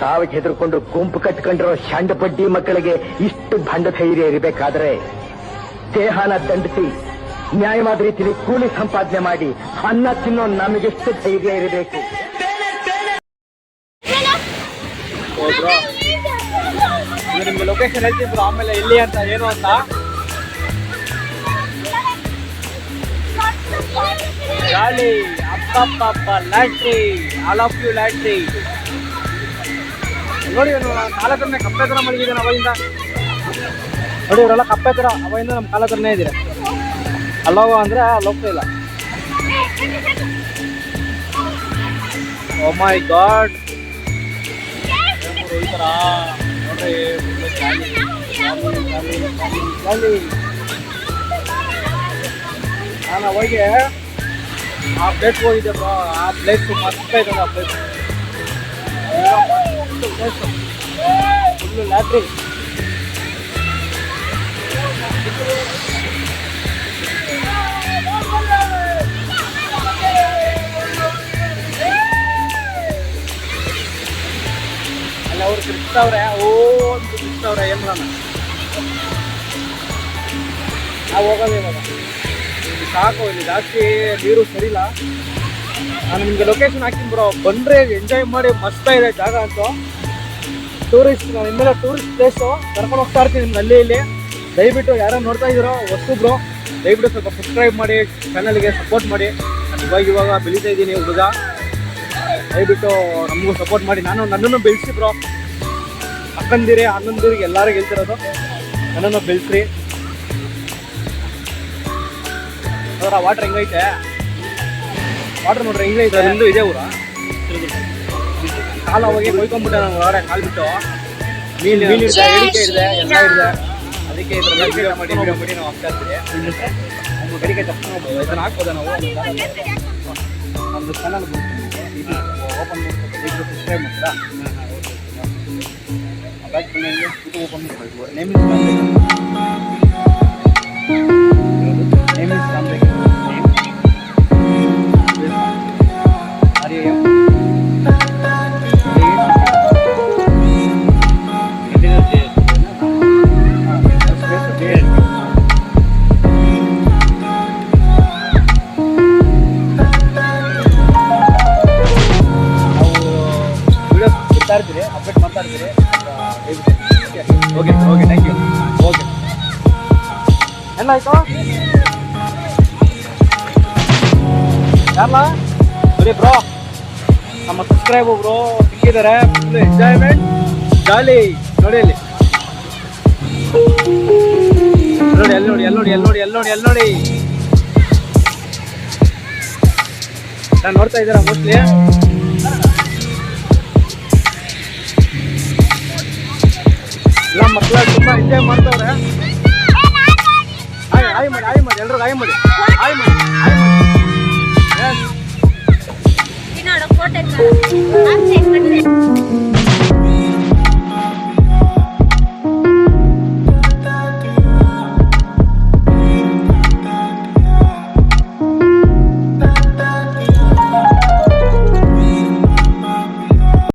ಸಾವಿಗೆ ಹೆದರ್ಕೊಂಡು ಗುಂಪು ಕಟ್ಕೊಂಡಿರೋ ಶಂಡ ಬಡ್ಡಿ ಮಕ್ಕಳಿಗೆ ಇಷ್ಟು ಭಂಡ ಧೈರ್ಯ ಇರಬೇಕಾದ್ರೆ ದೇಹನ ದಂಡಿಸಿ ನ್ಯಾಯವಾದ ರೀತಿಯಲ್ಲಿ ಕೂಲಿ ಸಂಪಾದನೆ ಮಾಡಿ ಅನ್ನ ತಿನ್ನೋ ನಮಗೆಷ್ಟು ಧೈರ್ಯ ಇರಬೇಕು. ನಿಮ್ಗೆ ಲೊಕೇಶನ್ ಹೇಳ್ತಿದ್ರು ಆಮೇಲೆ ಎಲ್ಲಿ ಅಂತ ಏನು ಅಂತ. ಗಾಳಿ ಅಪ್ಪಪ್ಪ ಲ್ಯಾಟ್ರಿ ಆಲ್ ಆಫ್ ಯು ಲ್ಯಾಟ್ರಿ ನೋಡಿ. ಕಾಲತ್ರನೇ ಕಪ್ಪೆ ಥರ ಮಲಗಿದ್ದಾನೆ ಅವಾಗಿಂದ. ನೋಡಿ ಇವರೆಲ್ಲ ಕಪ್ಪೆ ಥರ ಅವಾಗಿಂದ ನಮ್ಮ ಕಾಲ ಥರನೇ ಇದ್ದೀರ. ಅಲ್ಲೋಗೋ ಅಂದರೆ ಅಲ್ಲಿ ಹೋಗ್ತಾ ಇಲ್ಲ. ಓ ಮೈ ಗಾಡ್, ಈ ಥರ ನೋಡ್ರಿ ನಾನು ಅವಾಗ ಆ ಪ್ಲೇಸ್ ಹೋಗಿದ್ದೆ ಬ್ರೋ. ಆ ಪ್ಲೇಸ್ ಮಸ್ತ್ ಐತದ. ಆ ಪ್ಲೇಸ್ ಫುಲ್ಲು ಲ್ಯಾಟ್ರಿ. ಅಲ್ಲಿ ಅವ್ರು ತಿರ್ಗ್ತಾವ್ರೆ. ಒಂದು ತಿರ್ಗ್ತಾವ್ರೆ. ಏನು ಮಾಡೋಣ, ನಾವು ಹೋಗೋದು ಇವಾಗ. ಇಲ್ಲಿ ಸಾಕು, ಇಲ್ಲಿ ಜಾಸ್ತಿ ನೀರು ಸರಿಲ್ಲ. ನಾನು ನಿಮಗೆ ಲೊಕೇಶನ್ ಹಾಕ್ತೀನಿ ಬ್ರೋ, ಬಂದರೆ ಎಂಜಾಯ್ ಮಾಡಿ. ಮಸ್ತ್ ಇದೆ ಜಾಗ ಅಂತೂ. ಟೂರಿಸ್ಟ್, ನಾನು ಇನ್ಮೇಲೆ ಟೂರಿಸ್ಟ್ ಪ್ಲೇಸು ಕರ್ಕೊಂಡು ಹೋಗ್ತಾ ಇರ್ತೀನಿ ನಿಮ್ಗೆ ಅಲ್ಲಿ ಇಲ್ಲಿ. ದಯವಿಟ್ಟು ಯಾರೋ ನೋಡ್ತಾ ಇದ್ದೀರೋ ಹೊಸಬ್ರು, ದಯವಿಟ್ಟು ಸ್ವಲ್ಪ ಸಬ್ಸ್ಕ್ರೈಬ್ ಮಾಡಿ, ಚಾನಲ್ಗೆ ಸಪೋರ್ಟ್ ಮಾಡಿ. ನಾನು ಇವಾಗ ಬೆಳೀತಾ ಇದ್ದೀನಿ ಹುಡುಗ. ದಯವಿಟ್ಟು ನಮಗೂ ಸಪೋರ್ಟ್ ಮಾಡಿ. ನನ್ನನ್ನು ಬೆಳೆಸಿ ಬ್ರೋ. ಅಕ್ಕಂದಿರಿ ಅಣ್ಣಂದಿರಿಗೆ ಎಲ್ಲರಿಗೂ ಹೇಳ್ತಿರೋದು, ನನ್ನನ್ನು ಬೆಳೆಸ್ರಿ. ಅವರ ವಾಟ್ರ್ ಹೆಂಗೈತೆ, ವಾಟ್ರ್ ನೋಡ್ರಿ ಹೆಂಗೈತೆ. ನಿಮ್ಮದು ಇದೇ ಊರ? ಕಾಲು ಅವಾಗೆ ಕೊಯ್ಕೊಂಡ್ಬಿಟ್ಟೆ ನಾನು ಹೊರಗಡೆ. ಕಾಲು ಬಿಟ್ಟು ಮೀನು ಹಿಡಿದೆ, ಎಡಿಕೆ ಹಿಡಿದೆ, ಎಲ್ಲ ಹಿಡಿದೆ. ಅದಕ್ಕೆ ಇದ್ರ ಮೇಲೆ ಮಾಡಿ ವಿಡಿಯೋ ಮಾಡಿ ನಾವು ಹಾಕ್ತಾ ಇರ್ತೀವಿ. ಒಂದು ಗಡಿಗೆ ತಪ್ಪಿಸ್ಬೋದು, ಇದನ್ನು ಹಾಕ್ಬೋದ ನಾವು. ನಮ್ಮದು ಚಾನಲ್ ಓಪನ್ ಮಾಡ್ಕೊಂಡು ಸಬ್ಸ್ಕ್ರೈಬ್ ಮಾಡ್ತೀರಾ? ಬ್ಯಾಕ್ ಬಂದು ಇದು ಓಪನ್ ಮಾಡಬೇಕು. Name is Ramarekha. ಇರ್ತೀರಿ, ಅಪ್ಡೇಟ್ ಮಾಡ್ತಾ ಇರ್ತೀರಿ. Okay okay, thank you. Okay, ಏನಾಯ್ತು ಯಾರಲ್ಲ ಬರೀ ಬ್ರೋ, ನಮ್ಮ ಸಬ್ಸ್ಕ್ರೈಬ್ ಬ್ರೋ ಸಿಕ್ಕಿದ್ದಾರೆ. Full enjoyment, jolly. ನೋಡಿ ಅಲ್ಲಿ ನೋಡಿ, ಎಲ್ಲಿ ನೋಡಿ, ಎಲ್ಲಿ ನೋಡಿ, ಎಲ್ಲಿ ನೋಡಿ, ಎಲ್ಲಿ ನೋಡಿ, ಎಲ್ಲಿ ನೋಡಿ. ನಾನು ನೋಡ್ತಾ ಇದ್ದೀರಾ ಮೋಸ್ಟ್ಲಿ. ಎಲ್ಲ ಮಕ್ಕಳ ತುಂಬ ಎಂಜಾಯ್ ಮಾಡ್ತಾವ್ರೆ. ಆಯ್ ಮಾಡಿ, ಆಯ್ ಮಾಡಿ, ಎಲ್ರಿಗೂ ಆಯ್ ಮಾಡಿ, ಆಯ್ ಮಾಡಿ, ಆಯ್ ಮಾಡಿ.